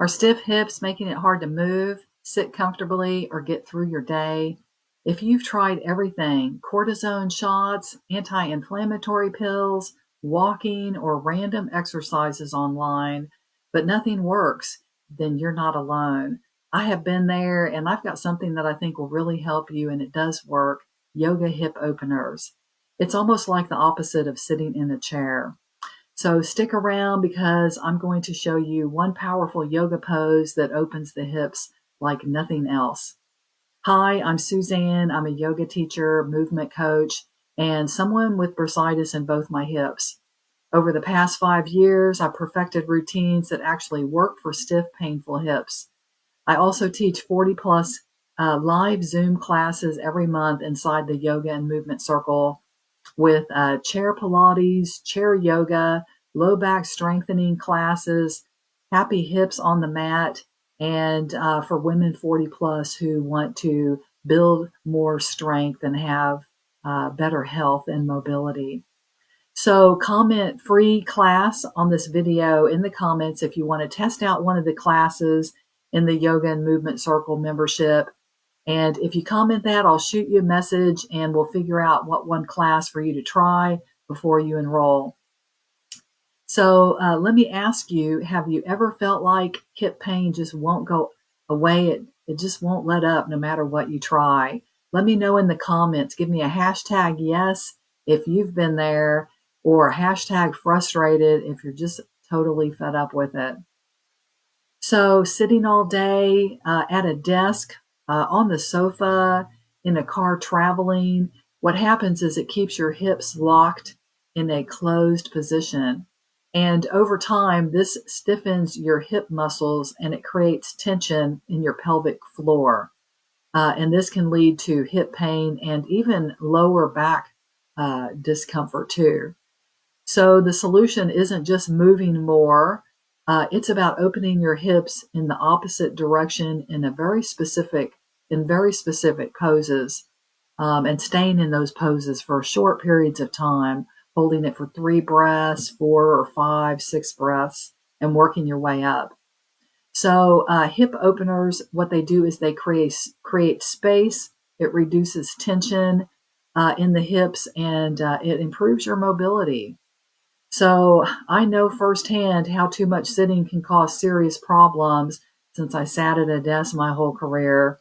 Are stiff hips making it hard to move, sit comfortably, or get through your day? If you've tried everything, cortisone shots, anti-inflammatory pills, walking, or random exercises online, but nothing works, then you're not alone. I have been there, and I've got something that I think will really help you, and it does work: yoga hip openers. It's almost like the opposite of sitting in a chair. So stick around because I'm going to show you one powerful yoga pose that opens the hips like nothing else. Hi, I'm Suzanne. I'm a yoga teacher, movement coach, and someone with bursitis in both my hips. Over the past 5 years, I've perfected routines that actually work for stiff, painful hips. I also teach 40 plus live Zoom classes every month inside the Yoga and Movement Circle with chair Pilates, chair yoga, low back strengthening classes, happy hips on the mat, and for women 40 plus who want to build more strength and have better health and mobility. So comment free class on this video in the comments if you want to test out one of the classes in the Yoga and Movement Circle membership. And if you comment that, I'll shoot you a message and we'll figure out what one class for you to try before you enroll. So let me ask you, have you ever felt like hip pain just won't go away? It just won't let up no matter what you try. Let me know in the comments. Give me a hashtag yes if you've been there, or a hashtag frustrated if you're just totally fed up with it. So sitting all day at a desk, on the sofa, in a car traveling, what happens is it keeps your hips locked in a closed position. And over time, this stiffens your hip muscles and it creates tension in your pelvic floor. And this can lead to hip pain and even lower back discomfort too. So the solution isn't just moving more. It's about opening your hips in the opposite direction in very specific poses, and staying in those poses for short periods of time, holding it for 3 breaths, 4 or 5, 6 breaths, and working your way up. So hip openers, what they do is they create space. It reduces tension in the hips, and it improves your mobility. So I know firsthand how too much sitting can cause serious problems since I sat at a desk my whole career.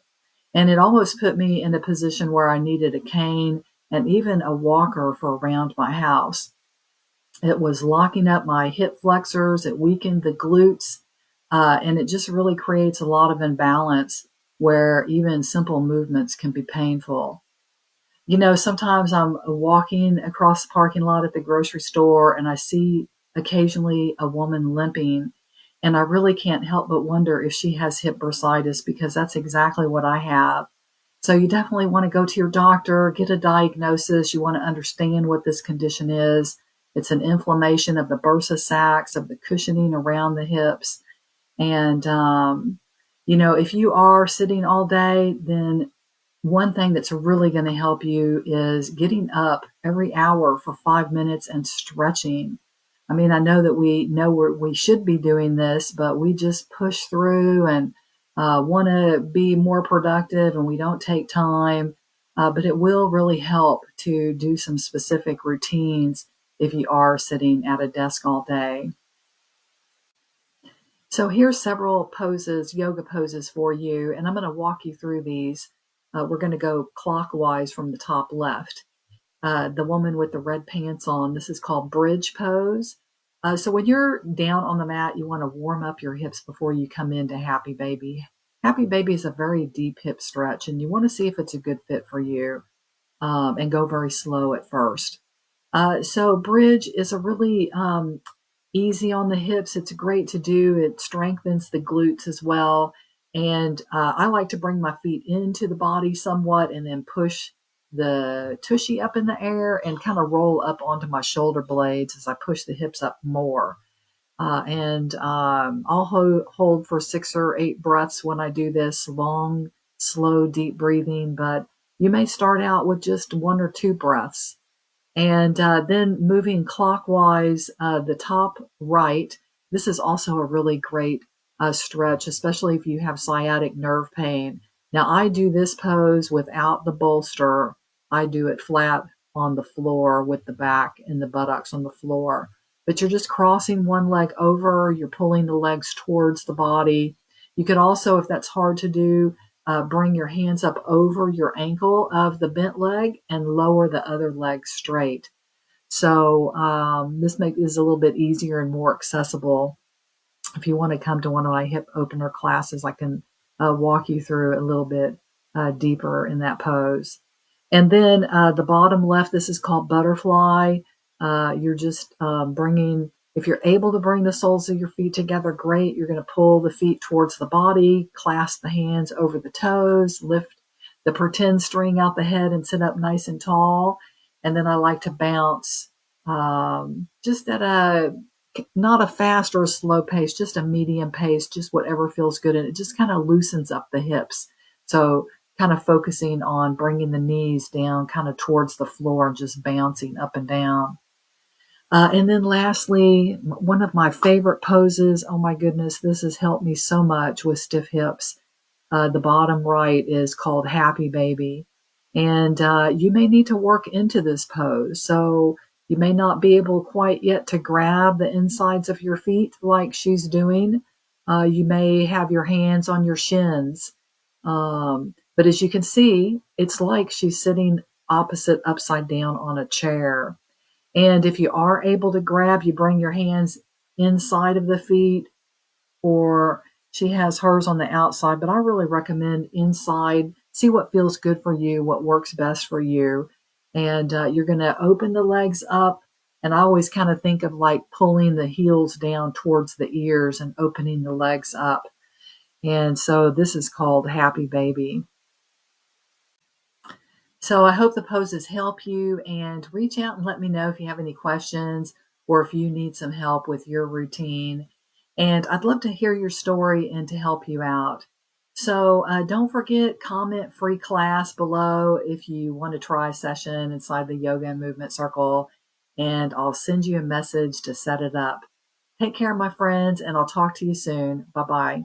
And it almost put me in a position where I needed a cane and even a walker for around my house. It was locking up my hip flexors. It weakened the glutes. And it just really creates a lot of imbalance where even simple movements can be painful. You know, sometimes I'm walking across the parking lot at the grocery store and I see occasionally a woman limping, and I really can't help but wonder if she has hip bursitis, because that's exactly what I have. So you definitely want to go to your doctor, get a diagnosis. You want to understand what this condition is. It's an inflammation of the bursa sacs, of the cushioning around the hips. And, if you are sitting all day, then one thing that's really going to help you is getting up every hour for 5 minutes and stretching. I mean, I know that we know we should be doing this, but we just push through and want to be more productive, and we don't take time. But it will really help to do some specific routines if you are sitting at a desk all day. So here's several poses, yoga poses for you, and I'm going to walk you through these. We're going to go clockwise from the top left. The woman with the red pants on, this is called bridge pose. So when you're down on the mat, you want to warm up your hips before you come into happy baby. Happy baby is a very deep hip stretch, and you want to see if it's a good fit for you, and go very slow at first. So bridge is a really easy on the hips. It's great to do. It strengthens the glutes as well. And I like to bring my feet into the body somewhat and then push the tushy up in the air and kind of roll up onto my shoulder blades as I push the hips up more. And I'll hold for 6 or 8 breaths when I do this, long, slow, deep breathing. But you may start out with just 1 or 2 breaths. And then moving clockwise, the top right, this is also a really great stretch, especially if you have sciatic nerve pain. Now, I do this pose without the bolster. I do it flat on the floor with the back and the buttocks on the floor. But you're just crossing one leg over, you're pulling the legs towards the body. You could also, if that's hard to do, bring your hands up over your ankle of the bent leg and lower the other leg straight. So this is a little bit easier and more accessible. If you want to come to one of my hip opener classes, I can walk you through a little bit deeper in that pose. And then the bottom left, this is called butterfly. You're just bringing, if you're able to bring the soles of your feet together, great. You're going to pull the feet towards the body, clasp the hands over the toes, lift the pretend string out the head and sit up nice and tall. And then I like to bounce just at not a fast or a slow pace, just a medium pace, just whatever feels good. And it just kind of loosens up the hips. So kind of focusing on bringing the knees down kind of towards the floor and just bouncing up and down. And then lastly, one of my favorite poses, oh my goodness, this has helped me so much with stiff hips. The bottom right is called Happy Baby. And you may need to work into this pose. So you may not be able quite yet to grab the insides of your feet like she's doing. You may have your hands on your shins. But as you can see, it's like she's sitting opposite upside down on a chair. And if you are able to grab, you bring your hands inside of the feet, or she has hers on the outside, but I really recommend inside. See what feels good for you, what works best for you. And you're going to open the legs up. And I always kind of think of like pulling the heels down towards the ears and opening the legs up. And so this is called Happy Baby. So I hope the poses help you, and reach out and let me know if you have any questions or if you need some help with your routine. And I'd love to hear your story and to help you out. So don't forget, comment free class below if you want to try a session inside the Yoga and Movement Circle, and I'll send you a message to set it up. Take care, my friends, and I'll talk to you soon. Bye-bye.